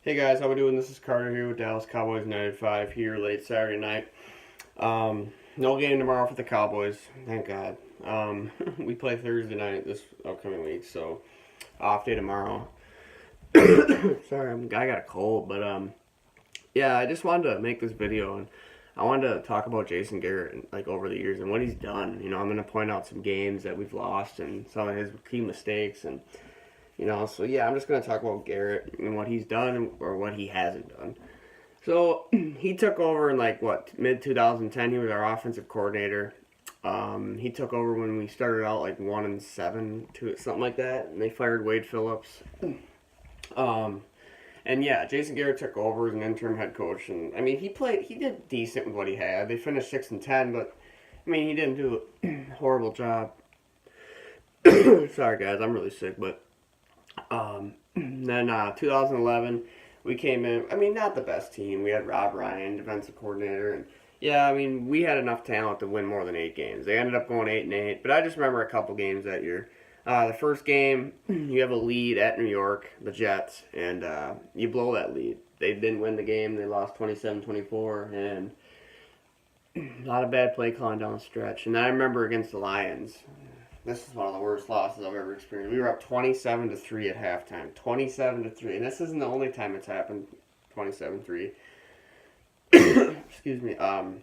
Hey guys, how we doing? This is Carter here with Dallas Cowboys 95 here late Saturday night. No game tomorrow for the Cowboys, thank God. We play Thursday night this upcoming week, so off day tomorrow. Sorry, I got a cold, but yeah, I just wanted to make this video and I wanted to talk about Jason Garrett like over the years and what he's done. I'm gonna point out some games that we've lost and some of his key mistakes and so yeah, I'm just going to talk about Garrett and what he's done or what he hasn't done. So he took over in mid 2010. He was our offensive coordinator. He took over when we started out 1-7 to something like that, and they fired Wade Phillips. And yeah, Jason Garrett took over as an interim head coach, and I mean he did decent with what he had. They finished 6-10, but I mean he didn't do a horrible job. Sorry guys, I'm really sick, but. Then 2011, we came in. I mean, not the best team. We had Rob Ryan, defensive coordinator, and yeah, I mean, we had enough talent to win more than 8 games. They ended up going 8-8, but I just remember a couple games that year. The first game, you have a lead at New York, the Jets, and you blow that lead. They didn't win the game. They lost 27-24, and a lot of bad play calling down the stretch. And I remember against the Lions. This is one of the worst losses I've ever experienced. We were up 27-3 at halftime. 27-3. And this isn't the only time it's happened. 27-3. Excuse me. Man,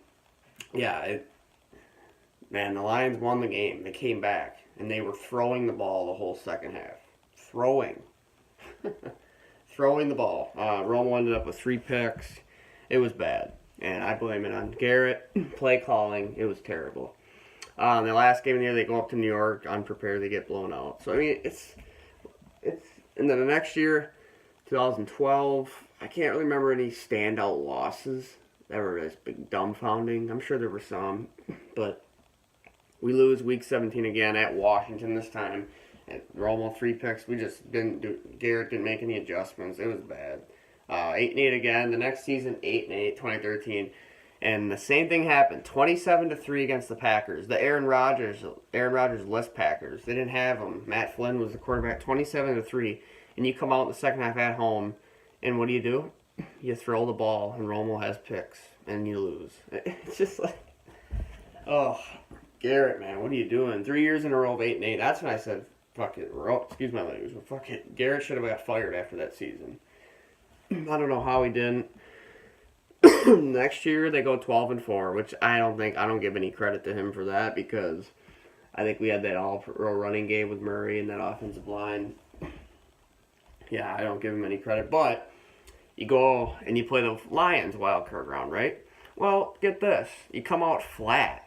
the Lions won the game. They came back. And they were throwing the ball the whole second half. Throwing the ball. Romo ended up with 3 picks. It was bad. And I blame it on Garrett. Play calling. It was terrible. The last game of the year, they go up to New York unprepared. They get blown out. So I mean, it's. And then the next year, 2012, I can't really remember any standout losses that were just big dumbfounding. I'm sure there were some, but we lose week 17 again at Washington this time. At Romo 3 picks. We just didn't do. Garrett didn't make any adjustments. It was bad. 8-8 again. The next season, 8-8, 2013. And the same thing happened, 27-3 against the Packers. The Aaron Rodgers-less Packers. They didn't have him. Matt Flynn was the quarterback, 27-3. And you come out in the second half at home, and what do? You throw the ball, and Romo has picks, and you lose. It's just like, oh, Garrett, man, what are you doing? 3 years in a row of 8-8. That's when I said, fuck it. Excuse my language, but fuck it. Garrett should have got fired after that season. I don't know how he didn't. Next year they go 12-4, which I don't give any credit to him for that because I think we had that all-pro running game with Murray and that offensive line. Yeah, I don't give him any credit, but you go and you play the Lions wild card round, right? Well, get this, you come out flat.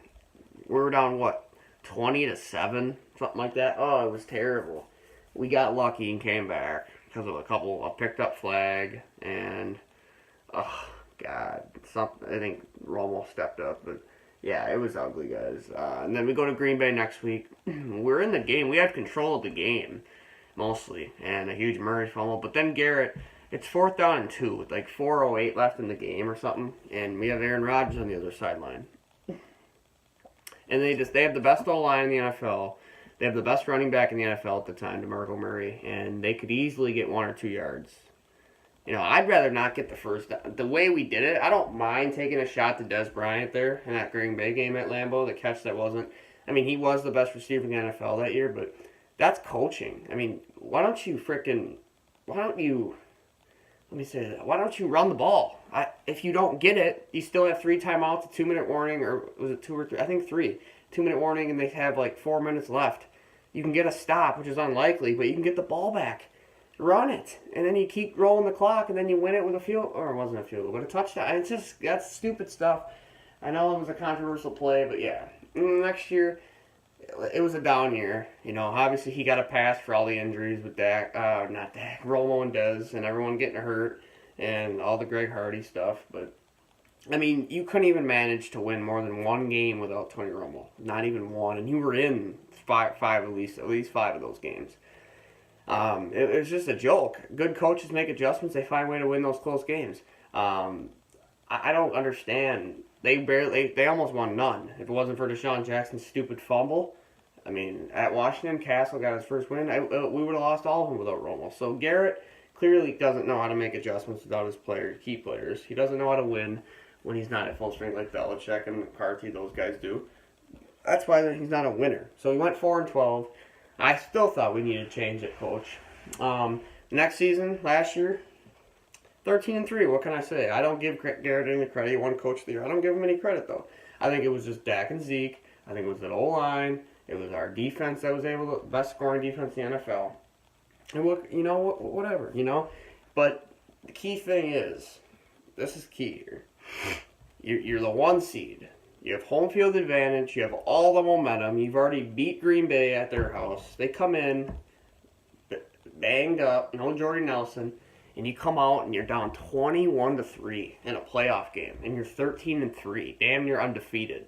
We're down 20-7, something like that. Oh, it was terrible. We got lucky and came back because of a picked up flag and God, I think Romo stepped up, but yeah, it was ugly, guys. And then we go to Green Bay next week. We're in the game. We have control of the game, mostly, and a huge Murray fumble. But then Garrett, it's 4th down and 2 with 4:08 left in the game or something, and we have Aaron Rodgers on the other sideline. And they have the best O-line in the NFL. They have the best running back in the NFL at the time, DeMarco Murray, and they could easily get 1 or 2 yards. I'd rather not get the first down. The way we did it, I don't mind taking a shot to Dez Bryant there in that Green Bay game at Lambeau. The catch that wasn't. I mean, he was the best receiver in the NFL that year, but that's coaching. I mean, why don't you run the ball? If you don't get it, you still have 3 timeouts, a 2-minute warning, or was it 2 or 3? I think 3. 2-minute warning, and they have 4 minutes left. You can get a stop, which is unlikely, but you can get the ball back. Run it, and then you keep rolling the clock, and then you win it with a field, or it wasn't a field goal, but a touchdown. That's stupid stuff. I know it was a controversial play, but yeah. Next year, it was a down year. Obviously he got a pass for all the injuries with Romo and Dez, and everyone getting hurt, and all the Greg Hardy stuff, but I mean, you couldn't even manage to win more than 1 game without Tony Romo. Not even 1, and you were in at least 5 of those games. It was just a joke. Good coaches make adjustments. They find a way to win those close games. I don't understand. They almost won none. If it wasn't for Deshaun Jackson's stupid fumble, I mean, at Washington, Castle got his first win. We would have lost all of them without Romo. So Garrett clearly doesn't know how to make adjustments without his key players. He doesn't know how to win when he's not at full strength like Belichick and McCarthy, those guys do. That's why he's not a winner. So he went 4-12. I still thought we needed to change it, coach. Next season, last year, 13-3. What can I say? I don't give Garrett any credit. He won Coach of the Year. I don't give him any credit though. I think it was just Dak and Zeke. I think it was the O-line. It was our defense that was able to best scoring defense in the NFL. And whatever, But the key thing is, this is key here. You're the 1 seed. You have home field advantage. You have all the momentum. You've already beat Green Bay at their house. They come in banged up, no Jordy Nelson, and you come out and you're down 21-3 in a playoff game, and you're 13-3, damn near undefeated.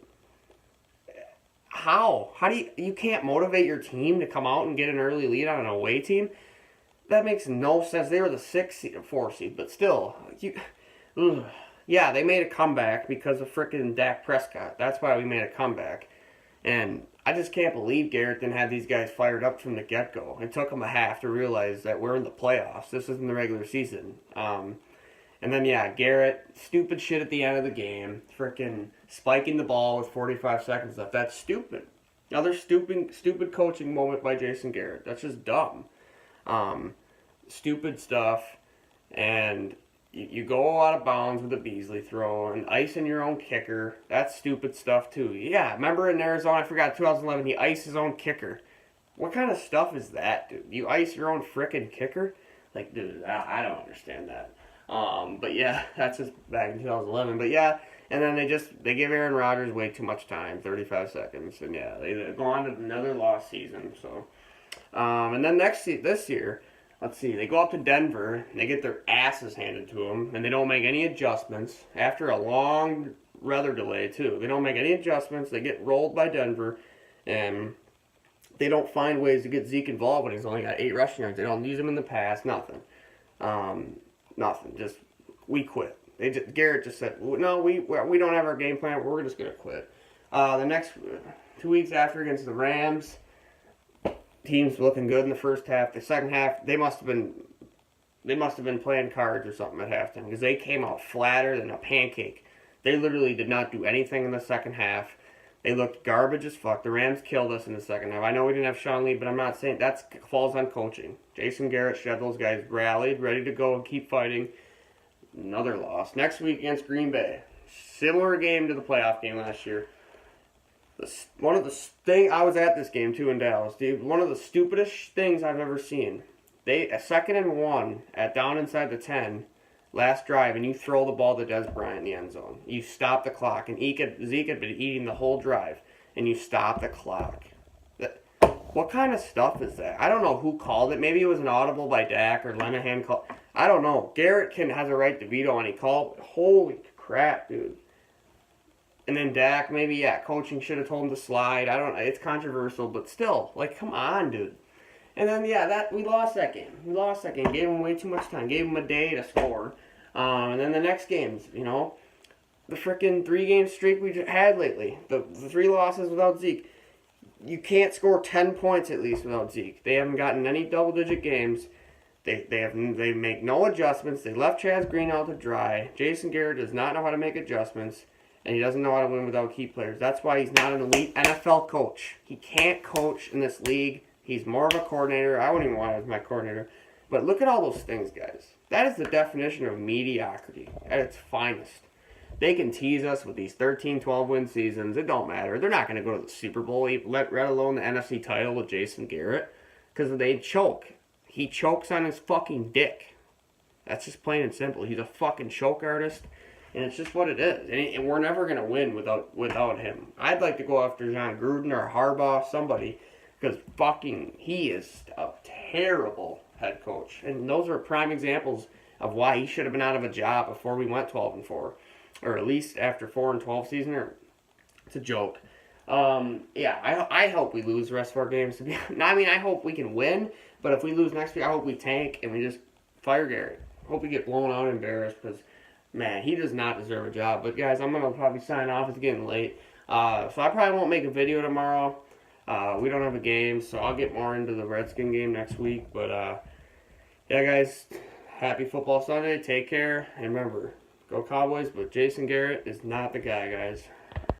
How do you can't motivate your team to come out and get an early lead on an away team? That makes no sense. They were the 6 seed or 4 seed, but still, yeah, they made a comeback because of frickin' Dak Prescott. That's why we made a comeback. And I just can't believe Garrett didn't have these guys fired up from the get-go. It took them a half to realize that we're in the playoffs. This isn't the regular season. And then, yeah, Garrett, stupid shit at the end of the game. Frickin' spiking the ball with 45 seconds left. That's stupid. Another stupid coaching moment by Jason Garrett. That's just dumb. Stupid stuff. And you go out of bounds with a Beasley throw and icing your own kicker. That's stupid stuff, too. Yeah, remember in Arizona, I forgot, 2011, he iced his own kicker. What kind of stuff is that, dude? You ice your own frickin' kicker? Like, dude, I don't understand that. But yeah, that's just back in 2011. But yeah, and then they give Aaron Rodgers way too much time, 35 seconds. And yeah, they go on to another lost season. So, and then this year, let's see, they go up to Denver, and they get their asses handed to them, and they don't make any adjustments after a long weather delay, too. They don't make any adjustments. They get rolled by Denver, and they don't find ways to get Zeke involved when he's only got 8 rushing yards. They don't use him in the pass, nothing. Nothing. Just, we quit. Garrett just said, no, we don't have our game plan. We're just going to quit. The next 2 weeks after against the Rams, team's looking good in the first half. The second half, they must have been playing cards or something at halftime because they came out flatter than a pancake. They literally did not do anything in the second half. They looked garbage as fuck. The Rams killed us in the second half. I know we didn't have Sean Lee, but I'm not saying that falls on coaching. Jason Garrett should have those guys rallied, ready to go and keep fighting. Another loss. Next week against Green Bay. Similar game to the playoff game last year. I was at this game too in Dallas, dude. One of the stupidest things I've ever seen. A 2nd and 1 at down inside the 10, last drive, and you throw the ball to Dez Bryant in the end zone. You stop the clock, and Zeke had been eating the whole drive, and you stop the clock. What kind of stuff is that? I don't know who called it. Maybe it was an audible by Dak or Lenahan called. I don't know. Garrett has a right to veto, and he called. Holy crap, dude. And then Dak, maybe, yeah, coaching should have told him to slide. I don't know. It's controversial, but still, like, come on, dude. And then, yeah, we lost that game. Gave him way too much time. Gave him a day to score. And then the next games, the frickin' 3-game streak we had lately. The 3 losses without Zeke. You can't score 10 points at least without Zeke. They haven't gotten any double-digit games. They make no adjustments. They left Chaz Green out to dry. Jason Garrett does not know how to make adjustments. And he doesn't know how to win without key players. That's why he's not an elite NFL coach. He can't coach in this league. He's more of a coordinator. I wouldn't even want him as my coordinator. But look at all those things, guys. That is the definition of mediocrity at its finest. They can tease us with these 13, 12-win seasons. It don't matter. They're not going to go to the Super Bowl, let alone the NFC title with Jason Garrett. Because they choke. He chokes on his fucking dick. That's just plain and simple. He's a fucking choke artist. And it's just what it is. And we're never going to win without him. I'd like to go after John Gruden or Harbaugh, somebody. Because fucking, he is a terrible head coach. And those are prime examples of why he should have been out of a job before we went 12-4. Or at least after 4-12 season. It's a joke. Yeah, I hope we lose the rest of our games. I hope we can win. But if we lose next week, I hope we tank and we just fire Garrett. Hope we get blown out and embarrassed because, man, he does not deserve a job. But, guys, I'm going to probably sign off. It's getting late. So I probably won't make a video tomorrow. We don't have a game, so I'll get more into the Redskin game next week. But, yeah, guys, Happy Football Sunday. Take care. And remember, go Cowboys, but Jason Garrett is not the guy, guys.